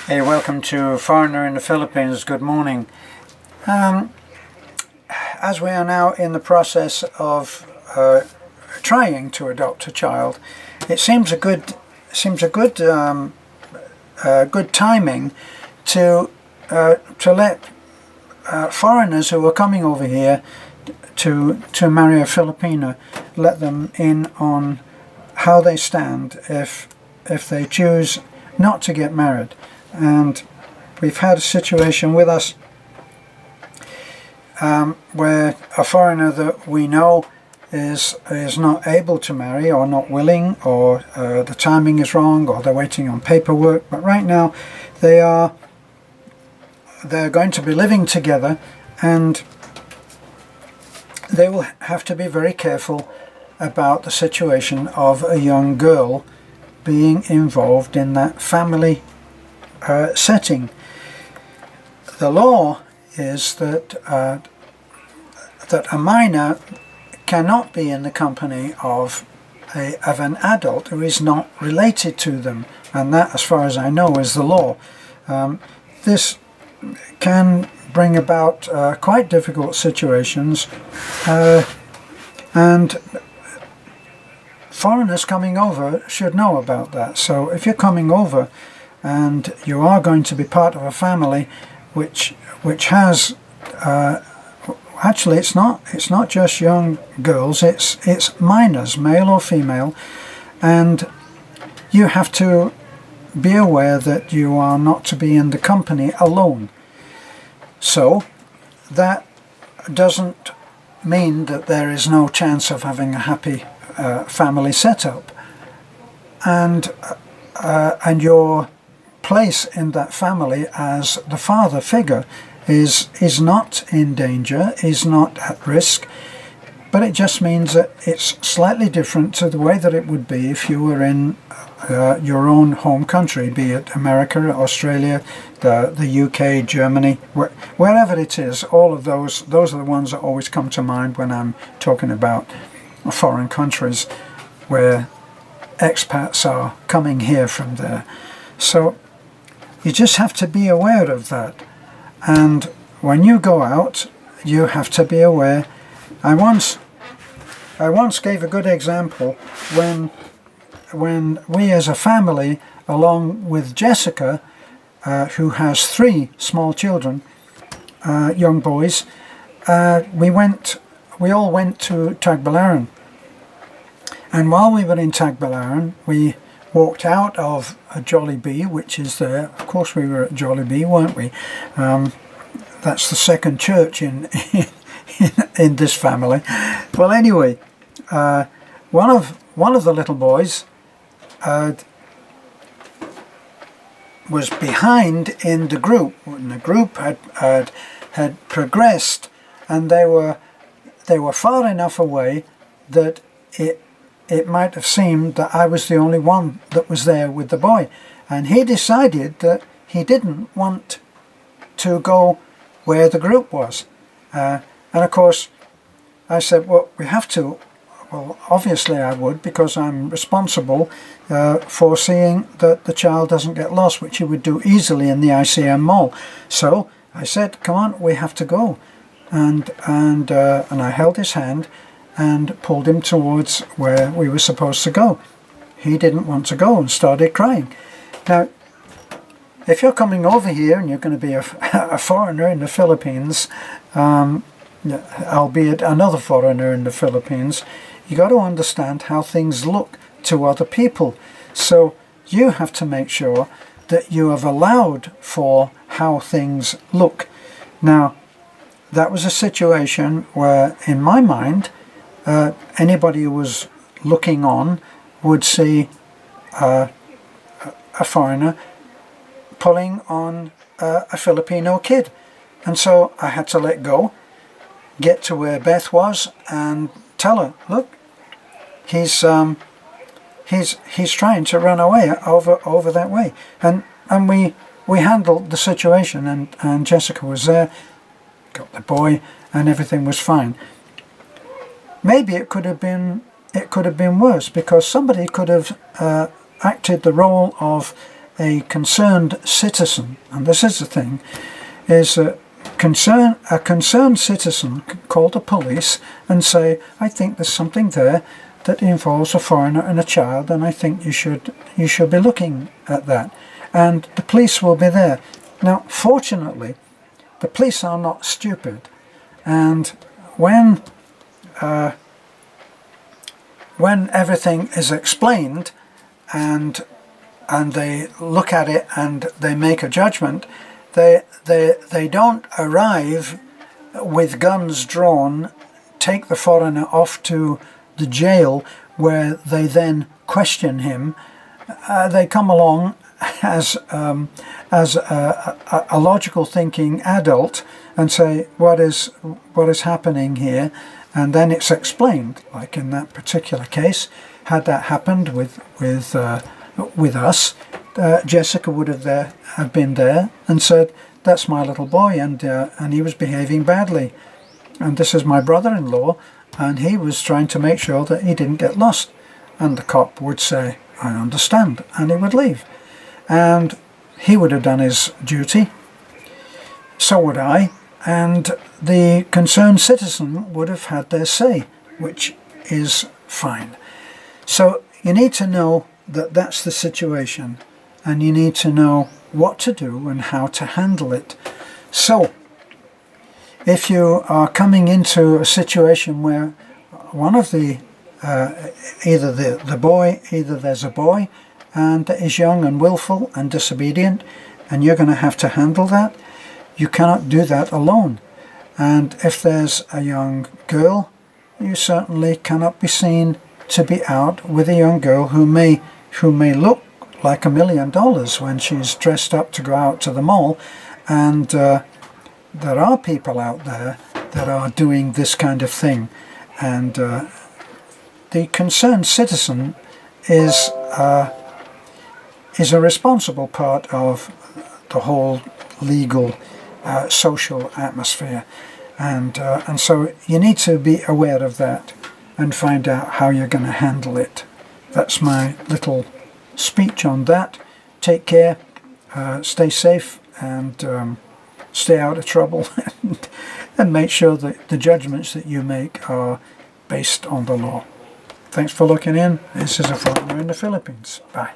Hey, welcome to Foreigner in the Philippines. Good morning. As we are now in the process of trying to adopt a child, it seems a good good timing to let foreigners who are coming over here to marry a Filipina, let them in on how they stand if they choose not to get married. And we've had a situation with us where a foreigner that we know is not able to marry, or not willing, or the timing is wrong, or they're waiting on paperwork. But right now they're going to be living together, and they will have to be very careful about the situation of a young girl being involved in that family setting. The law is that a minor cannot be in the company of an adult who is not related to them, and that, as far as I know, is the law. This can bring about quite difficult situations, and foreigners coming over should know about that. So if you're coming over and you are going to be part of a family which has actually it's not just young girls, it's minors, male or female, and you have to be aware that you are not to be in the company alone. So that doesn't mean that there is no chance of having a happy family setup, and your place in that family as the father figure is not in danger, is not at risk, but it just means that it's slightly different to the way that it would be if you were in your own home country, be it America, Australia, the UK, Germany, wherever it is. All of those are the ones that always come to mind when I'm talking about foreign countries where expats are coming here from there. So you just have to be aware of that. And when you go out, you have to be aware. I once gave a good example when we as a family, along with Jessica, who has 3 small children, young boys, we all went to Tagbilaran. And while we were in Tagbilaran, we walked out of a Jollibee, which is there. Of course we were at Jollibee, weren't we? That's the second church in this family. Well, anyway, one of the little boys was behind in the group, and the group had progressed, and they were far enough away that it might have seemed that I was the only one that was there with the boy, and he decided that he didn't want to go where the group was, and of course I said, well, we have to. Well, obviously I would, because I'm responsible for seeing that the child doesn't get lost, which you would do easily in the ICM mall. So I said, come on, we have to go, and I held his hand and pulled him towards where we were supposed to go. He didn't want to go and started crying. Now, if you're coming over here and you're going to be a foreigner in the Philippines, albeit another foreigner in the Philippines, you got to understand how things look to other people. So you have to make sure that you have allowed for how things look. Now, that was a situation where, in my mind, anybody who was looking on would see a foreigner pulling on a Filipino kid. And so I had to let go, get to where Beth was, and tell her, look, he's trying to run away over that way. And we handled the situation, and Jessica was there, got the boy, and everything was fine. Maybe it could have been worse, because somebody could have acted the role of a concerned citizen, and this is the thing, is a concerned citizen could call the police and say, I think there's something there that involves a foreigner and a child, and I think you should be looking at that. And the police will be there. Now, fortunately, the police are not stupid, and when everything is explained and they look at it and they make a judgment, they don't arrive with guns drawn, take the foreigner off to the jail where they then question him. They come along as a logical thinking adult and say, what is happening here? And then it's explained. Like in that particular case, had that happened with us, Jessica would have been there and said, that's my little boy, and he was behaving badly, and this is my brother-in-law, and he was trying to make sure that he didn't get lost. And the cop would say, I understand, and he would leave. And he would have done his duty, so would I, and the concerned citizen would have had their say, which is fine. So you need to know that that's the situation, and you need to know what to do and how to handle it. So if you are coming into a situation where one of the either there's a boy and that is young and willful and disobedient, and you're going to have to handle that, you cannot do that alone. And if there's a young girl, you certainly cannot be seen to be out with a young girl who may look like $1 million when she's dressed up to go out to the mall. And there are people out there that are doing this kind of thing. And the concerned citizen is a responsible part of the whole legal social atmosphere, and so you need to be aware of that and find out how you're going to handle it. That's my little speech on that. Take care, stay safe, and stay out of trouble, and make sure that the judgments that you make are based on the law. Thanks for looking in. This is a foreigner in the Philippines. Bye.